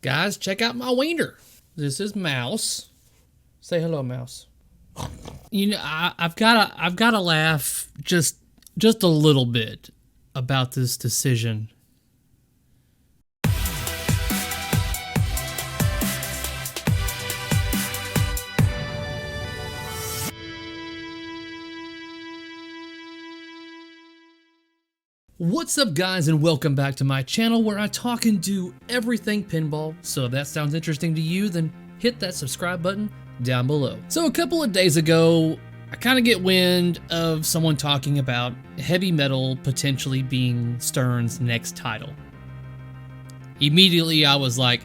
Guys, check out my wiener. This is Mouse. Say hello, Mouse. You know, I've got to laugh just a little bit about this decision. What's up, guys, and welcome back to my channel where I talk and do everything pinball. So if that sounds interesting to you, then hit that subscribe button down below. So a couple of days ago, I kind of get wind of someone talking about heavy metal potentially being Stern's next title. Immediately, I was like,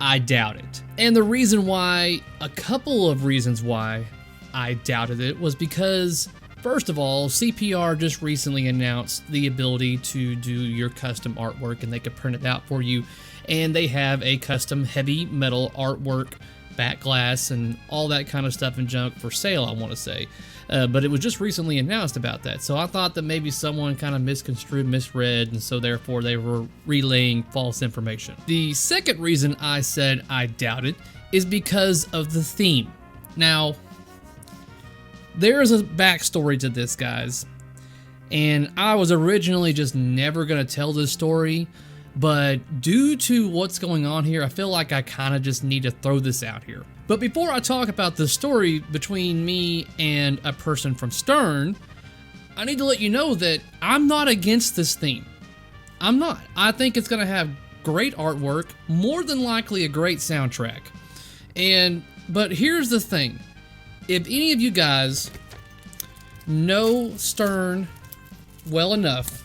I doubt it. And the reason why, a couple of reasons why I doubted it was because, first of all, CPR just recently announced the ability to do your custom artwork, and they could print it out for you. And they have a custom heavy metal artwork, back glass, and all that kind of stuff and junk for sale, I want to say. But it was just recently announced about that. So I thought that maybe someone kind of misread, and so therefore they were relaying false information. The second reason I said I doubt it is because of the theme. Now, there is a backstory to this, guys, and I was originally just never going to tell this story, but due to what's going on here, I feel like I kind of just need to throw this out here. But before I talk about the story between me and a person from Stern, I need to let you know that I'm not against this theme. I'm not. I think it's going to have great artwork, more than likely a great soundtrack. But here's the thing. If any of you guys know Stern well enough,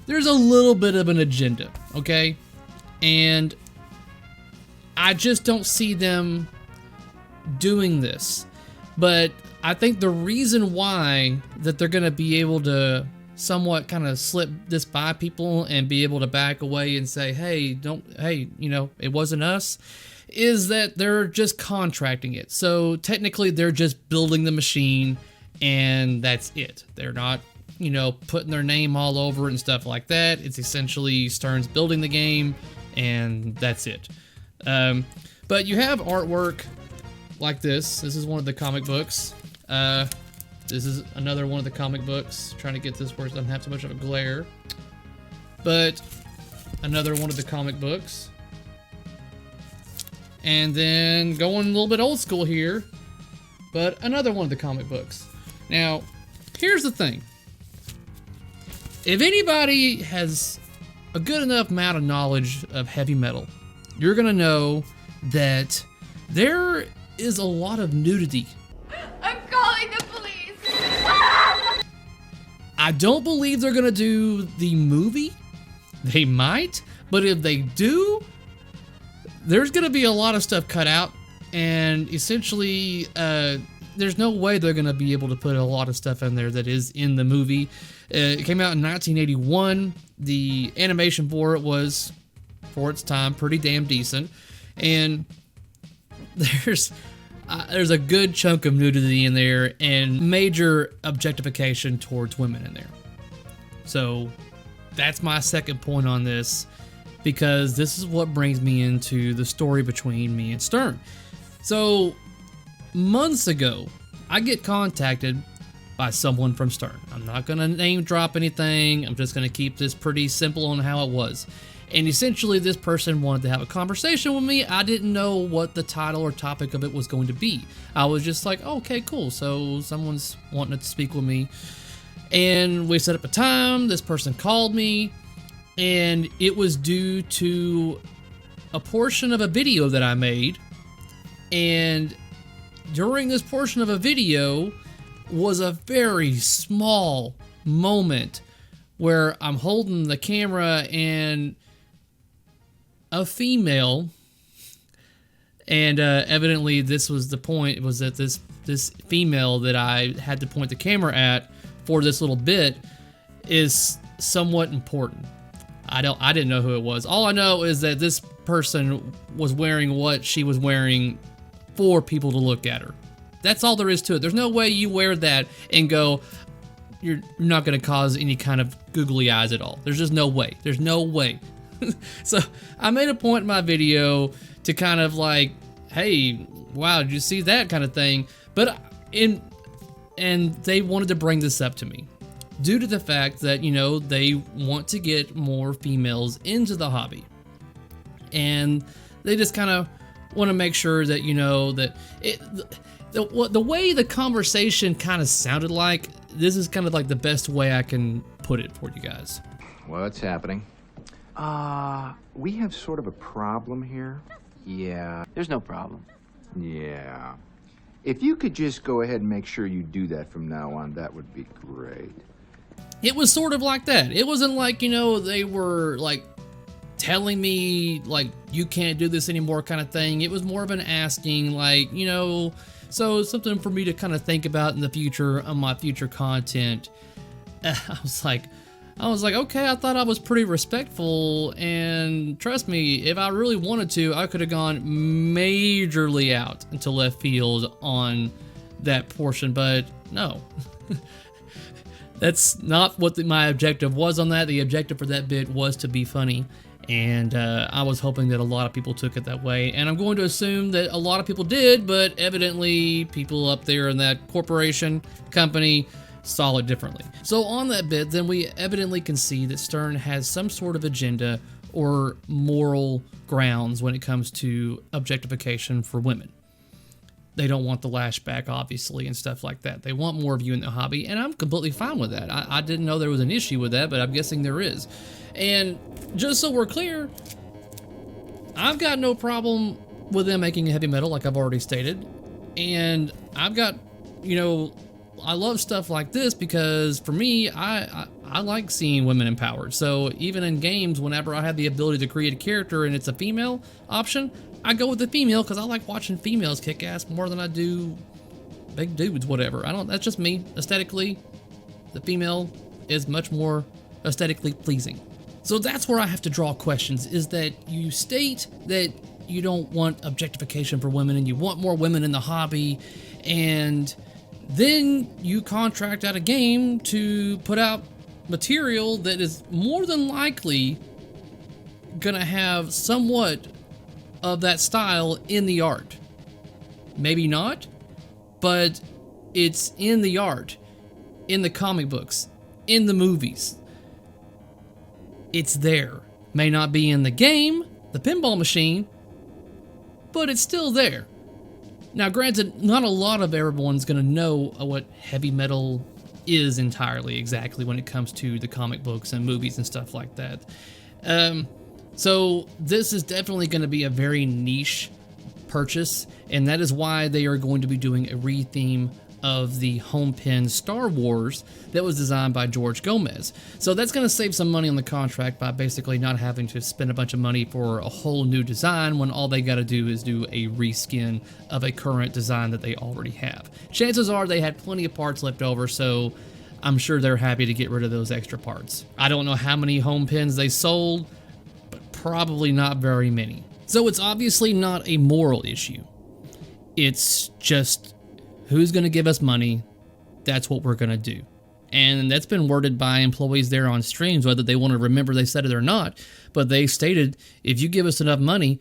there's a little bit of an agenda, okay? And I just don't see them doing this. But I think the reason why that they're going to be able to somewhat kind of slip this by people and be able to back away and say, hey, it wasn't us, is that they're just contracting it. So technically they're just building the machine and that's it. They're not, putting their name all over it and stuff like that. It's essentially Stern's building the game and that's it. But you have artwork like this. This is one of the comic books. This is another one of the comic books. Trying to get this where it doesn't have too much of a glare. But another one of the comic books. And then going a little bit old school here, but another one of the comic books. Now, here's the thing. If anybody has a good enough amount of knowledge of heavy metal, you're gonna know that there is a lot of nudity. I'm calling the police! I don't believe they're gonna do the movie. They might, but if they do, there's going to be a lot of stuff cut out, and essentially, there's no way they're going to be able to put a lot of stuff in there that is in the movie. It came out in 1981. The animation for it was, for its time, pretty damn decent, and there's a good chunk of nudity in there and major objectification towards women in there. So that's my second point on this, because this is what brings me into the story between me and Stern. So, months ago, I get contacted by someone from Stern. I'm not going to name drop anything. I'm just going to keep this pretty simple on how it was. And essentially, this person wanted to have a conversation with me. I didn't know what the title or topic of it was going to be. I was just like, oh, okay, cool. So, someone's wanting to speak with me. And we set up a time. This person called me. And it was due to a portion of a video that I made. And during this portion of a video was a very small moment where I'm holding the camera and a female, and evidently this was the point, was that this female that I had to point the camera at for this little bit is somewhat important. I didn't know who it was. All I know is that this person was wearing what she was wearing for people to look at her. That's all there is to it. There's no way you wear that and go, you're not going to cause any kind of googly eyes at all. There's just no way. There's no way. So I made a point in my video to kind of like, hey, wow, did you see that kind of thing? But and they wanted to bring this up to me due to the fact that, you know, they want to get more females into the hobby. And they just kind of want to make sure that, you know, that the way the conversation kind of sounded like, this is kind of like the best way I can put it for you guys. What's happening? We have sort of a problem here. Yeah. There's no problem. Yeah. If you could just go ahead and make sure you do that from now on, that would be great. It was sort of like that. It wasn't like, you know, they were like telling me like, you can't do this anymore kind of thing. It was more of an asking, like, you know, so something for me to kind of think about in the future on my future content. I was like, okay, I thought I was pretty respectful, and trust me, if I really wanted to, I could have gone majorly out into left field on that portion, but no. That's not what my objective was on that. The objective for that bit was to be funny, and I was hoping that a lot of people took it that way, and I'm going to assume that a lot of people did, but evidently people up there in that corporation, company, saw it differently. So on that bit, then we evidently can see that Stern has some sort of agenda or moral grounds when it comes to objectification for women. They don't want the lashback, obviously, and stuff like that. They want more of you in the hobby, and I'm completely fine with that. I didn't know there was an issue with that, but I'm guessing there is. And just so we're clear, I've got no problem with them making heavy metal, like I've already stated. And I've got, you know, I love stuff like this because for me, I like seeing women empowered. So even in games, whenever I have the ability to create a character and it's a female option, I go with the female because I like watching females kick ass more than I do big dudes, whatever. That's just me. Aesthetically, the female is much more aesthetically pleasing. So that's where I have to draw questions, is that you state that you don't want objectification for women and you want more women in the hobby, and then you contract out a game to put out material that is more than likely gonna have somewhat of that style in the art. Maybe not, but it's in the art, in the comic books, in the movies. It's there. May not be in the game, the pinball machine, but it's still there. Now, granted, not a lot of everyone's going to know what heavy metal is entirely exactly when it comes to the comic books and movies and stuff like that. So this is definitely going to be a very niche purchase, and that is why they are going to be doing a retheme of the home pin Star Wars that was designed by George Gomez. So that's going to save some money on the contract by basically not having to spend a bunch of money for a whole new design when all they got to do is do a reskin of a current design that they already have. Chances are they had plenty of parts left over, so I'm sure they're happy to get rid of those extra parts. I don't know how many home pins they sold, but probably not very many. So it's obviously not a moral issue. It's just who's going to give us money, that's what we're going to do. And that's been worded by employees there on streams, whether they want to remember they said it or not. But they stated, if you give us enough money,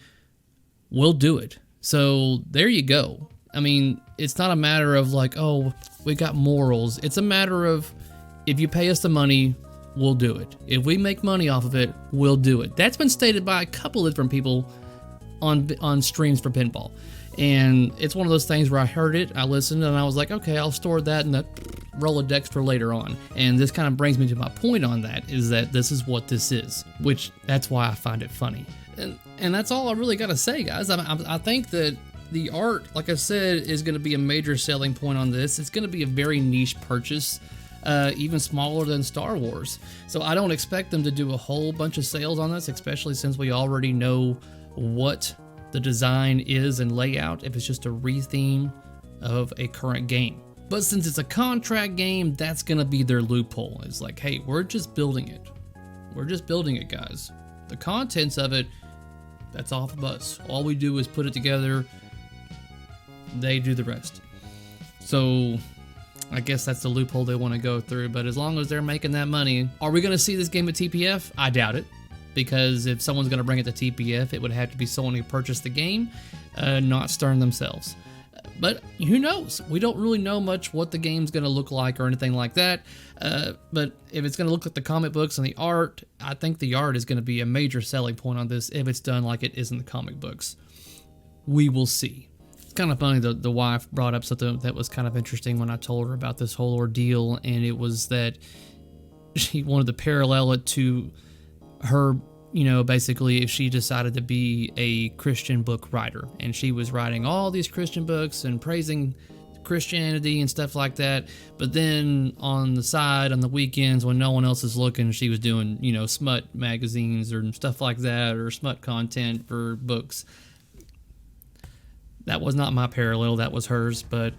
we'll do it. So there you go. I mean, it's not a matter of like, oh, we got morals. It's a matter of, if you pay us the money, we'll do it. If we make money off of it, we'll do it. That's been stated by a couple of different people on streams for pinball. And it's one of those things where I heard it, I listened, and I was like, okay, I'll store that in the Rolodex for later on. And this kind of brings me to my point on that, is that this is what this is, which that's why I find it funny. And that's all I really got to say, guys. I think that the art, like I said, is going to be a major selling point on this. It's going to be a very niche purchase, even smaller than Star Wars. So I don't expect them to do a whole bunch of sales on this, especially since we already know what the design is and layout, if it's just a retheme of a current game. But since it's a contract game, that's gonna be their loophole. It's like, hey, we're just building it. We're just building it, guys. The contents of it, that's off of us. All we do is put it together. They do the rest. So I guess that's the loophole they want to go through. But as long as they're making that money, are we gonna see this game at TPF? I doubt it. because if someone's going to bring it to TPF, it would have to be someone who purchased the game, not Stern themselves. But who knows? We don't really know much what the game's going to look like or anything like that. But if it's going to look like the comic books and the art, I think the art is going to be a major selling point on this if it's done like it is in the comic books. We will see. It's kind of funny, the wife brought up something that was kind of interesting when I told her about this whole ordeal, and it was that she wanted to parallel it to her, you know, basically if she decided to be a Christian book writer, and she was writing all these Christian books and praising Christianity and stuff like that, but then on the side, on the weekends when no one else is looking, she was doing, you know, smut magazines or stuff like that, or smut content for books. That was not my parallel, that was hers, but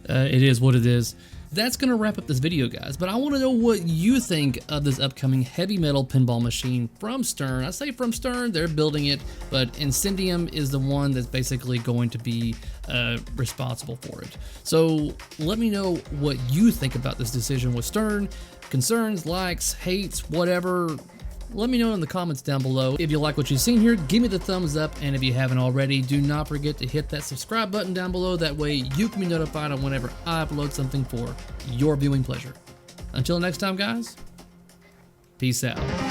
it is what it is. That's going to wrap up this video, guys, but I want to know what you think of this upcoming heavy metal pinball machine from Stern. I say from Stern, they're building it, but Encendium is the one that's basically going to be responsible for it. So let me know what you think about this decision with Stern. Concerns, likes, hates, whatever. Let me know in the comments down below. If you like what you've seen here, give me the thumbs up, and if you haven't already, do not forget to hit that subscribe button down below. That way you can be notified on whenever I upload something for your viewing pleasure. Until next time, guys, peace out.